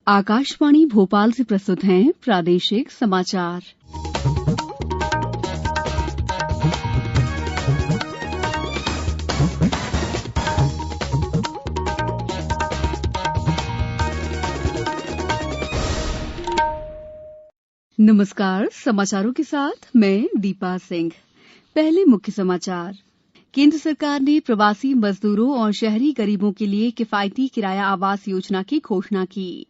आकाशवाणी भोपाल से प्रस्तुत हैं प्रादेशिक समाचार। नमस्कार, समाचारों के साथ मैं दीपा सिंह। पहले मुख्य समाचार। केंद्र सरकार ने प्रवासी मजदूरों और शहरी गरीबों के लिए किफायती किराया आवास योजना की घोषणा की।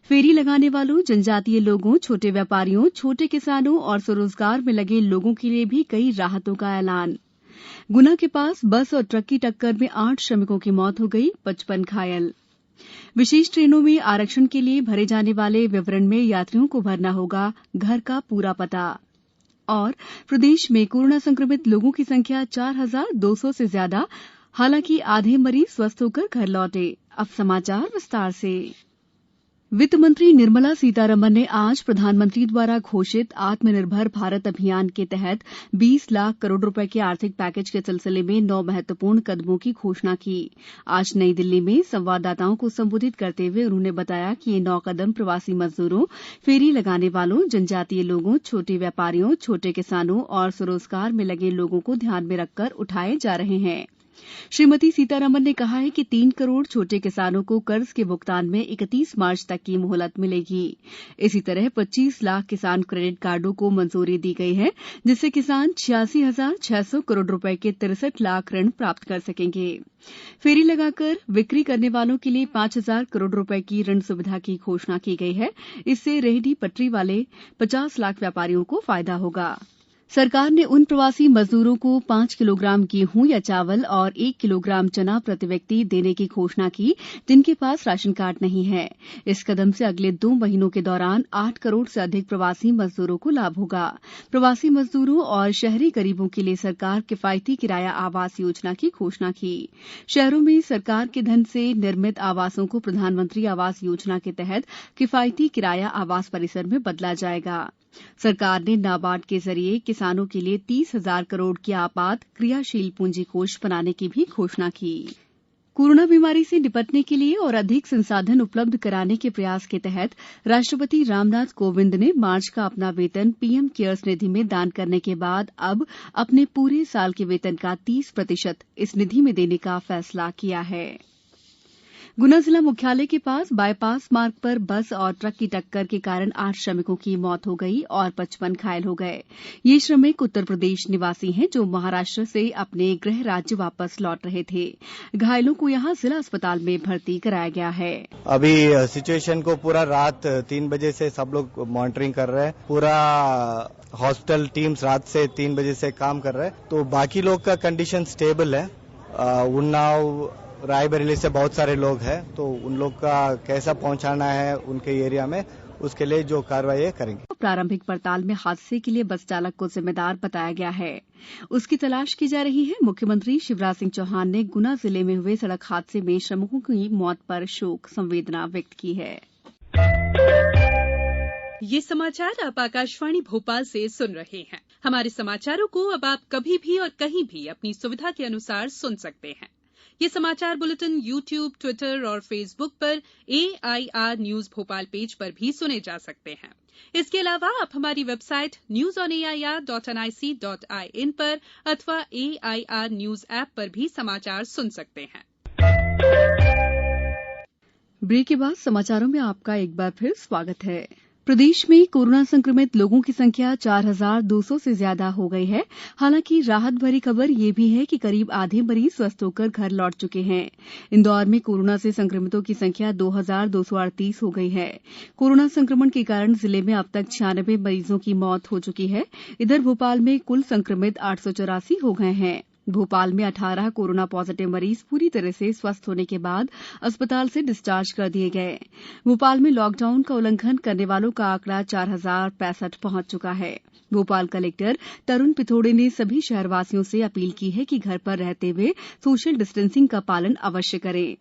फेरी लगाने वालों, जनजातीय लोगों, छोटे व्यापारियों, छोटे किसानों और स्वरोजगार में लगे लोगों के लिए भी कई राहतों का ऐलान। गुना के पास बस और ट्रक की टक्कर में 8 श्रमिकों की मौत हो गई, 55 घायल। विशेष ट्रेनों में आरक्षण के लिए भरे जाने वाले विवरण में यात्रियों को भरना होगा घर का पूरा पता। और प्रदेश में कोरोना संक्रमित लोगों की संख्या 4,200 से ज्यादा, हालांकि आधे मरीज स्वस्थ होकर घर लौटे। अब समाचार विस्तार से। वित्त मंत्री निर्मला सीतारमण ने आज प्रधानमंत्री द्वारा घोषित आत्मनिर्भर भारत अभियान के तहत 20 लाख करोड़ रुपए के आर्थिक पैकेज के सिलसिले में 9 महत्वपूर्ण कदमों की घोषणा की। आज नई दिल्ली में संवाददाताओं को संबोधित करते हुए उन्होंने बताया कि ये 9 कदम प्रवासी मजदूरों, फेरी लगाने वालों, जनजातीय लोगों, छोटे व्यापारियों, छोटे किसानों और स्वरोजगार में लगे लोगों को ध्यान में रखकर उठाए जा रहे हैं। श्रीमती सीतारमण ने कहा है कि 3 करोड़ छोटे किसानों को कर्ज के भुगतान में 31 मार्च तक की मोहलत मिलेगी। इसी तरह 25 लाख किसान क्रेडिट कार्डों को मंजूरी दी गई है, जिससे किसान 86,600 करोड़ रुपए के 63 लाख ऋण प्राप्त कर सकेंगे। फेरी लगाकर बिक्री करने वालों के लिए 5,000 करोड़ रुपए की ऋण सुविधा की घोषणा की गई है। इससे रेहड़ी पटरी वाले 50 लाख व्यापारियों को फायदा होगा। सरकार ने उन प्रवासी मजदूरों को 5 किलोग्राम गेहूं या चावल और 1 किलोग्राम चना प्रति व्यक्ति देने की घोषणा की, जिनके पास राशन कार्ड नहीं है। इस कदम से अगले 2 महीनों के दौरान 8 करोड़ से अधिक प्रवासी मजदूरों को लाभ होगा। प्रवासी मजदूरों और शहरी गरीबों के लिए सरकार किफायती किराया आवास योजना की घोषणा की। शहरों में सरकार के धन से निर्मित आवासों को प्रधानमंत्री आवास योजना के तहत किफायती किराया आवास परिसर में बदला जाएगा। सरकार ने नाबार्ड के जरिए किसानों के लिए 30,000 करोड़ की आपात क्रियाशील पूंजी कोष बनाने की भी घोषणा की। कोरोना बीमारी से निपटने के लिए और अधिक संसाधन उपलब्ध कराने के प्रयास के तहत राष्ट्रपति रामनाथ कोविंद ने मार्च का अपना वेतन पीएम केयर्स निधि में दान करने के बाद अब अपने पूरे साल के वेतन का 30% इस निधि में देने का फैसला किया है। गुना जिला मुख्यालय के पास बाईपास मार्ग पर बस और ट्रक की टक्कर के कारण 8 श्रमिकों की मौत हो गई और 55 घायल हो गए। ये श्रमिक उत्तर प्रदेश निवासी हैं, जो महाराष्ट्र से अपने गृह राज्य वापस लौट रहे थे। घायलों को यहां जिला अस्पताल में भर्ती कराया गया है। अभी सिचुएशन को पूरा रात 3 बजे से सब लोग मॉनिटरिंग कर रहे हैं। पूरा हॉस्पिटल टीम्स रात से 3 बजे से काम कर रहे हैं। तो बाकी लोग का कंडीशन स्टेबल है। उन्नाव रायबरेली से बहुत सारे लोग हैं, तो उन लोग का कैसा पहुंचाना है उनके एरिया में, उसके लिए जो कार्रवाई करेंगे। प्रारंभिक पड़ताल में हादसे के लिए बस चालक को जिम्मेदार बताया गया है। उसकी तलाश की जा रही है। मुख्यमंत्री शिवराज सिंह चौहान ने गुना जिले में हुए सड़क हादसे में श्रमिकों की मौत पर शोक संवेदना व्यक्त की है। ये समाचार आप आकाशवाणी भोपाल से सुन रहे हैं। हमारे समाचारों को अब आप कभी भी और कहीं भी अपनी सुविधा के अनुसार सुन सकते हैं। ये समाचार बुलेटिन YouTube, ट्विटर और फेसबुक पर AIR न्यूज भोपाल पेज पर भी सुने जा सकते हैं। इसके अलावा आप हमारी वेबसाइट newsonair.nic.in पर अथवा AIR न्यूज ऐप पर भी समाचार सुन सकते हैं। ब्रेक के बाद समाचारों में आपका एक बार फिर स्वागत है। प्रदेश में कोरोना संक्रमित लोगों की संख्या 4,200 से ज्यादा हो गई है। हालांकि राहत भरी खबर ये भी है कि करीब आधे मरीज स्वस्थ होकर घर लौट चुके हैं। इंदौर में कोरोना से संक्रमितों की संख्या 2,238 हो गई है। कोरोना संक्रमण के कारण जिले में अब तक 96 मरीजों की मौत हो चुकी है। इधर भोपाल में कुल संक्रमित 884 हो गए हैं। भोपाल में 18 कोरोना पॉजिटिव मरीज पूरी तरह से स्वस्थ होने के बाद अस्पताल से डिस्चार्ज कर दिए गए। भोपाल में लॉकडाउन का उल्लंघन करने वालों का आंकड़ा 4,065 पहुंच चुका है। भोपाल कलेक्टर तरुण पिथोड़े ने सभी शहरवासियों से अपील की है कि घर पर रहते हुए सोशल डिस्टेंसिंग का पालन अवश्य करें।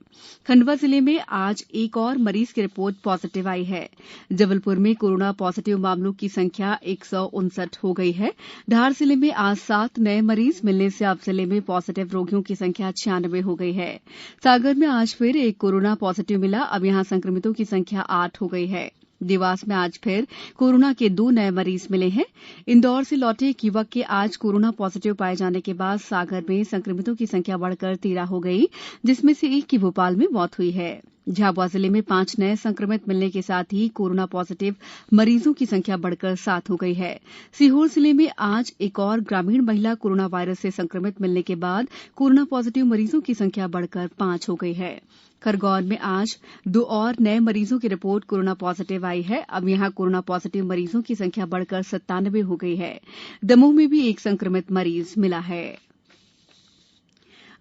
खंडवा जिले में आज एक और मरीज की रिपोर्ट पॉजिटिव आई है। जबलपुर में कोरोना पॉजिटिव मामलों की संख्या 159 हो गई है। धार जिले में आज 7 नए मरीज मिलने से अब जिले जिले में पॉजिटिव रोगियों की संख्या 96 हो गई है। सागर में आज फिर एक कोरोना पॉजिटिव मिला। अब यहां संक्रमितों की संख्या 8 हो गई है। देवास में आज फिर कोरोना के 2 नए मरीज मिले हैं। इंदौर से लौटे एक युवक के आज कोरोना पॉजिटिव पाए जाने के बाद सागर में संक्रमितों की संख्या बढ़कर 13 हो गई, जिसमें से एक की भोपाल में मौत हुई है। झाबुआ जिले में 5 नए संक्रमित मिलने के साथ ही कोरोना पॉजिटिव मरीजों की संख्या बढ़कर 7 हो गई है। सीहोर जिले में आज एक और ग्रामीण महिला कोरोना वायरस से संक्रमित मिलने के बाद कोरोना पॉजिटिव मरीजों की संख्या बढ़कर 5 हो गई है। खरगोन में आज 2 और नए मरीजों की रिपोर्ट कोरोना पॉजिटिव आई है। अब यहां कोरोना पॉजिटिव मरीजों की संख्या बढ़कर 97 हो गई है। दमोह में भी एक संक्रमित मरीज मिला है।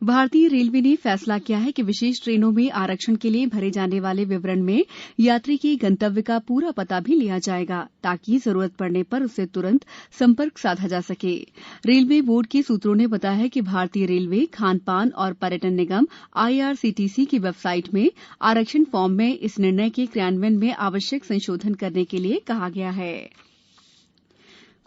भारतीय रेलवे ने फैसला किया है कि विशेष ट्रेनों में आरक्षण के लिए भरे जाने वाले विवरण में यात्री के गंतव्य का पूरा पता भी लिया जाएगा, ताकि जरूरत पड़ने पर उससे तुरंत संपर्क साधा जा सके। रेलवे बोर्ड के सूत्रों ने बताया है कि भारतीय रेलवे, खान-पान और पर्यटन निगम IRCTC की वेबसाइट में आरक्षण फॉर्म में इस निर्णय के क्रियान्वयन में आवश्यक संशोधन करने के लिए कहा गया है।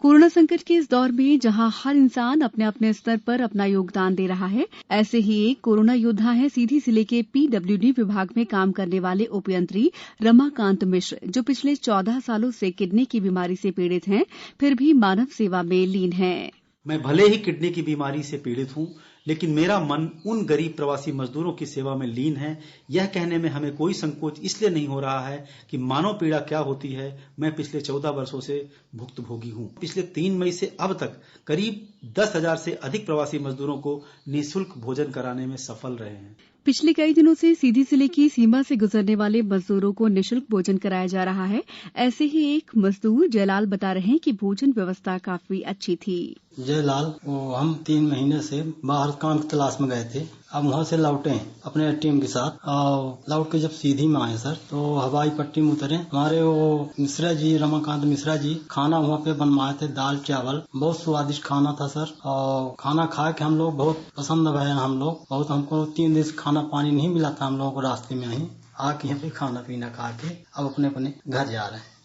कोरोना संकट के इस दौर में जहां हर इंसान अपने अपने स्तर पर अपना योगदान दे रहा है, ऐसे ही एक कोरोना योद्धा है सीधी जिले के PWD विभाग में काम करने वाले उपयंत्री रमाकांत मिश्र, जो पिछले 14 सालों से किडनी की बीमारी से पीड़ित हैं, फिर भी मानव सेवा में लीन हैं। मैं भले ही किडनी की बीमारी से पीड़ित हूं, लेकिन मेरा मन उन गरीब प्रवासी मजदूरों की सेवा में लीन है। यह कहने में हमें कोई संकोच इसलिए नहीं हो रहा है कि मानव पीड़ा क्या होती है। मैं पिछले 14 वर्षों से भुक्तभोगी हूं। पिछले 3 मई से अब तक करीब 10,000 से अधिक प्रवासी मजदूरों को निःशुल्क भोजन कराने में सफल रहे हैं। पिछले कई दिनों से सीधी जिले की सीमा से गुजरने वाले मजदूरों को निःशुल्क भोजन कराया जा रहा है। ऐसे ही एक मजदूर जयलाल बता रहे हैं कि भोजन व्यवस्था काफी अच्छी थी। जयलाल, हम 3 महीने से बाहर काम की तलाश में गए थे। अब वहाँ से लौटे अपने टीम के साथ। लौट के जब सीधी में आए सर, तो हवाई पट्टी में उतरे। हमारे वो मिश्रा जी, रमाकांत मिश्रा जी, खाना वहाँ पे बनवाए थे, दाल चावल, बहुत स्वादिष्ट खाना था सर। और खाना खा के हम लोग बहुत पसंद भये। हम लोग बहुत, हमको 3 दिन से खाना पानी नहीं मिला था। हम लोगों को रास्ते में ही आके यहाँ पे खाना पीना खा के अब अपने अपने घर जा रहे हैं।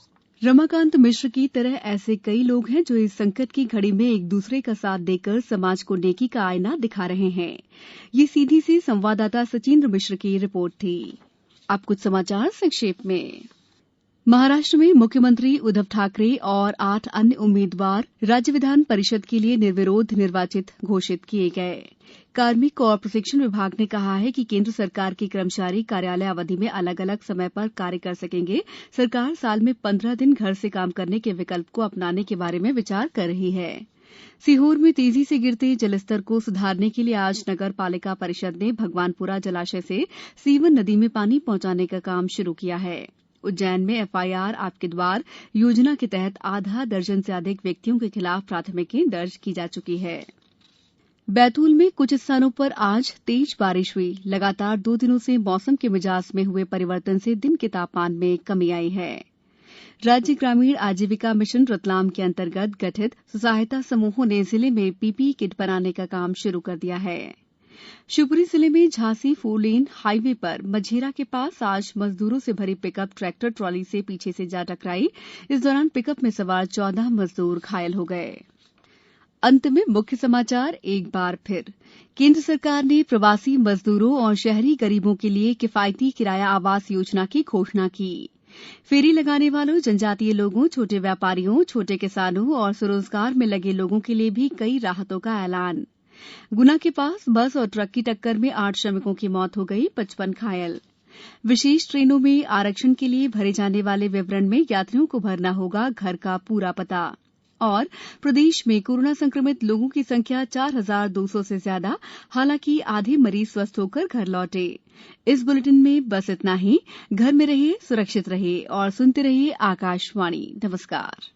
रमाकांत मिश्र की तरह ऐसे कई लोग हैं जो इस संकट की घड़ी में एक दूसरे का साथ देकर समाज को नेकी का आईना दिखा रहे हैं। ये सीधी से संवाददाता सचिंद्र मिश्र की रिपोर्ट थी। अब कुछ समाचार संक्षेप में। महाराष्ट्र में मुख्यमंत्री उद्धव ठाकरे और 8 अन्य उम्मीदवार राज्य विधान परिषद के लिए निर्विरोध निर्वाचित घोषित किए गए। कार्मिक और प्रशिक्षण विभाग ने कहा है कि केंद्र सरकार के कर्मचारी कार्यालय अवधि में अलग अलग समय पर कार्य कर सकेंगे। सरकार साल में 15 दिन घर से काम करने के विकल्प को अपनाने के बारे में विचार कर रही है। सीहोर में तेजी से गिरते जलस्तर को सुधारने के लिए आज नगर पालिका परिषद ने भगवानपुरा जलाशय से सीवन नदी में पानी पहुंचाने का काम शुरू किया है। उज्जैन में FIR आपके द्वार योजना के तहत आधा दर्जन से अधिक व्यक्तियों के खिलाफ प्राथमिकी दर्ज की जा चुकी है। बैतूल में कुछ स्थानों पर आज तेज बारिश हुई। लगातार 2 दिनों से मौसम के मिजाज में हुए परिवर्तन से दिन के तापमान में कमी आई है। राज्य ग्रामीण आजीविका मिशन रतलाम के अंतर्गत गठित स्वसहायता समूहों ने जिले में PPE किट बनाने का काम शुरू कर दिया है। शिवपुरी जिले में झांसी 4 लेन हाईवे पर मझेरा के पास आज मजदूरों से भरी पिकअप ट्रैक्टर ट्रॉली से पीछे से जा टकराई। इस दौरान पिकअप में सवार 14 मजदूर घायल हो गए। अंत में मुख्य समाचार एक बार फिर। केंद्र सरकार ने प्रवासी मजदूरों और शहरी गरीबों के लिए किफायती किराया आवास योजना की घोषणा की। फेरी लगाने वालों, जनजातीय लोगों, छोटे व्यापारियों, छोटे किसानों और स्वरोजगार में लगे लोगों के लिए भी कई राहतों का ऐलान। गुना के पास बस और ट्रक की टक्कर में 8 श्रमिकों की मौत हो गई, 55 घायल। विशेष ट्रेनों में आरक्षण के लिए भरे जाने वाले विवरण में यात्रियों को भरना होगा घर का पूरा पता। और प्रदेश में कोरोना संक्रमित लोगों की संख्या 4,200 से ज्यादा, हालांकि आधे मरीज स्वस्थ होकर घर लौटे। इस बुलेटिन में बस इतना ही। घर में रहिए, सुरक्षित रहिए और सुनते रहिए आकाशवाणी। नमस्कार।